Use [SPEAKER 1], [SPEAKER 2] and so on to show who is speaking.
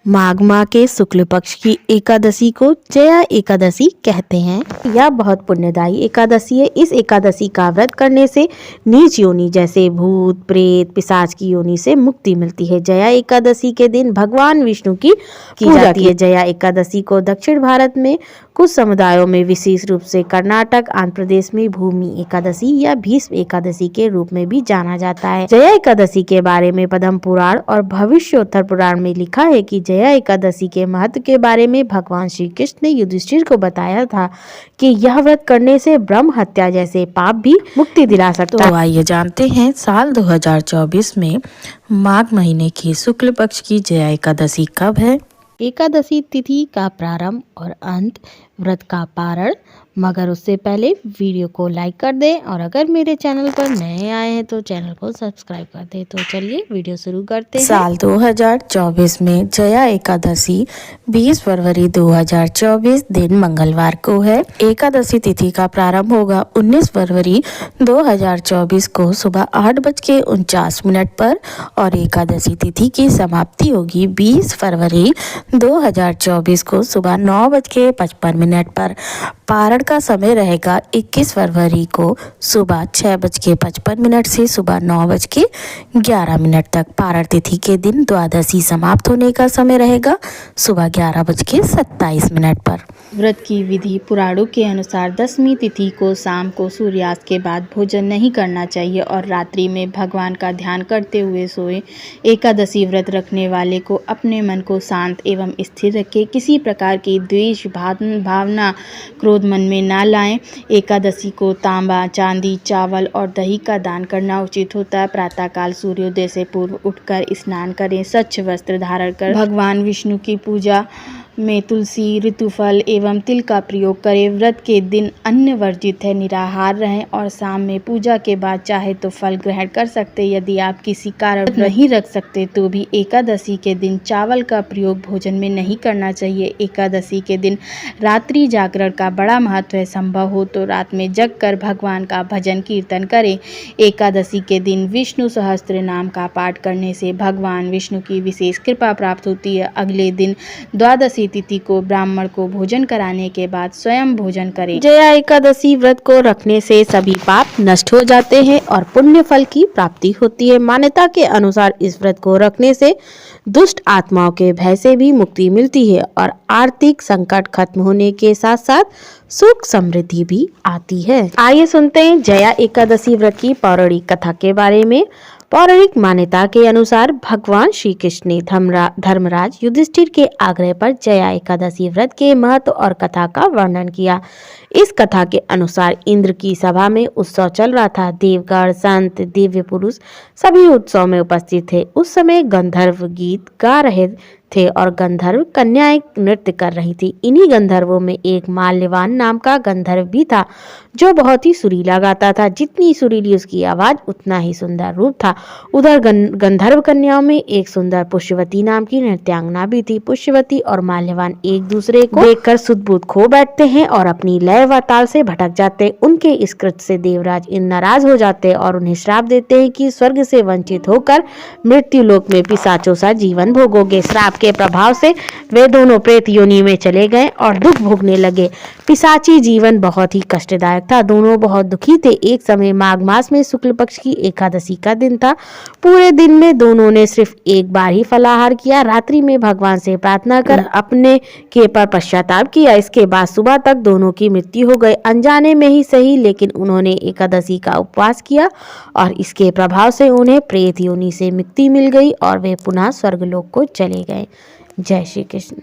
[SPEAKER 1] माघ माह के शुक्ल पक्ष की एकादशी को जया एकादशी कहते हैं। यह बहुत पुण्यदायी एकादशी है। इस एकादशी का व्रत करने से नीच योनि जैसे भूत प्रेत पिशाच की योनि से मुक्ति मिलती है। जया एकादशी के दिन भगवान विष्णु की जाती है। जया एकादशी को दक्षिण भारत में कुछ समुदायों में, विशेष रूप से कर्नाटक, आंध्र प्रदेश में भूमि एकादशी या भीष्म एकादशी के रूप में भी जाना जाता है। जया एकादशी के बारे में पद्म पुराण और भविष्योत्तर पुराण में लिखा है कि जया एकादशी के महत्व के बारे में भगवान श्री कृष्ण ने युधिष्ठिर को बताया था कि यह व्रत करने से ब्रह्म हत्या जैसे पाप भी मुक्ति दिला सकता है।
[SPEAKER 2] तो आइए जानते हैं साल 2024 में माघ महीने की शुक्ल पक्ष की जया एकादशी कब है।
[SPEAKER 1] एकादशी तिथि का प्रारंभ और अंत, व्रत का पारण। मगर उससे पहले वीडियो को लाइक कर दें और अगर मेरे चैनल पर नए आए हैं तो चैनल को सब्सक्राइब कर दें। तो चलिए वीडियो शुरू करते हैं।
[SPEAKER 2] साल 2024 में जया एकादशी 20 फरवरी 2024 दिन मंगलवार को है। एकादशी तिथि का प्रारंभ होगा 19 फरवरी 2024 को सुबह 8:49 पर और एकादशी तिथि की समाप्ति होगी 20 फरवरी 2024 को सुबह 9:55 पर। पारण का समय रहेगा 21 फरवरी को सुबह 6:55 से सुबह 9:11 तक। पारण तिथि के दिन द्वादशी समाप्त होने का समय रहेगा सुबह 11:27 पर।
[SPEAKER 3] व्रत की विधि पुराणों के अनुसार दशमी तिथि को शाम को सूर्यास्त के बाद भोजन नहीं करना चाहिए और रात्रि में भगवान का ध्यान करते हुए सोए। एकादशी व्रत रखने वाले को अपने मन को शांत एवं स्थिर रखे। किसी प्रकार की द्वेष भावना क्रोध मन में ना लाएं। एकादशी को तांबा, चांदी, चावल और दही का दान करना उचित होता है। प्रातःकाल सूर्योदय से पूर्व उठकर स्नान करें। स्वच्छ वस्त्र धारण कर भगवान विष्णु की पूजा में तुलसी, ऋतुफल एवं तिल का प्रयोग करें। व्रत के दिन अन्न वर्जित है, निराहार रहें और शाम में पूजा के बाद चाहे तो फल ग्रहण कर सकते। यदि आप किसी कारण नहीं रख सकते तो भी एकादशी के दिन चावल का प्रयोग भोजन में नहीं करना चाहिए। एकादशी के दिन रात्रि जागरण का बड़ा महत्व है। संभव हो तो रात में जग कर भगवान का भजन कीर्तन करें। एकादशी के दिन विष्णु सहस्त्र नाम का पाठ करने से भगवान विष्णु की विशेष कृपा प्राप्त होती है। अगले दिन द्वादशी तिथि को ब्राह्मण को भोजन कराने के बाद स्वयं भोजन करें।
[SPEAKER 1] जया एकादशी व्रत को रखने से सभी पाप नष्ट हो जाते हैं और पुण्य फल की प्राप्ति होती है। मान्यता के अनुसार इस व्रत को रखने से दुष्ट आत्माओं के भय से भी मुक्ति मिलती है और आर्थिक संकट खत्म होने के साथ साथ सुख समृद्धि भी आती है। आइए सुनते हैं जया एकादशी व्रत की पौराणिक कथा के बारे में। पौराणिक मान्यता के अनुसार भगवान श्री कृष्ण ने धर्मराज युधिष्ठिर के आग्रह पर जया एकादशी व्रत के महत्व और कथा का वर्णन किया। इस कथा के अनुसार इंद्र की सभा में उत्सव चल रहा था। देवगण, संत, दिव्य पुरुष सभी उत्सव में उपस्थित थे। उस समय गंधर्व गीत गा रहे थे और गंधर्व कन्याएं नृत्य कर रही थी। इन्हीं गंधर्वों में एक माल्यवान नाम का गंधर्व भी था जो बहुत ही सुरीला गाता था। जितनी सुरीली उसकी आवाज उतना ही सुंदर रूप था। उधर गंधर्व कन्याओं में एक सुंदर पुष्यवती नाम की नृत्यांगना भी थी। पुष्यवती और माल्यवान एक दूसरे को देखकर सुध-बुध खो बैठते हैं और अपनी लय व ताल से भटक जाते। उनके इस कृत्य से देवराज नाराज हो जाते और उन्हें श्राप देते हैं कि स्वर्ग से वंचित होकर मृत्यु लोक में पिशाचों सा जीवन भोगोगे। श्राप के प्रभाव से वे दोनों प्रेत योनि में चले गए और दुख भोगने लगे। पिशाची जीवन बहुत ही कष्टदायक था। दोनों बहुत दुखी थे। एक समय माघ मास में शुक्ल पक्ष की एकादशी का दिन था। पूरे दिन में दोनों ने सिर्फ एक बार ही फलाहार किया। रात्रि में भगवान से प्रार्थना कर अपने के पर पश्चाताप किया। इसके बाद सुबह तक दोनों की मृत्यु हो गई। अनजाने में ही सही, लेकिन उन्होंने एकादशी का उपवास किया और इसके प्रभाव से उन्हें प्रेत योनि से मुक्ति मिल गई और वे पुनः स्वर्गलोक को चले गए। जय श्री कृष्ण।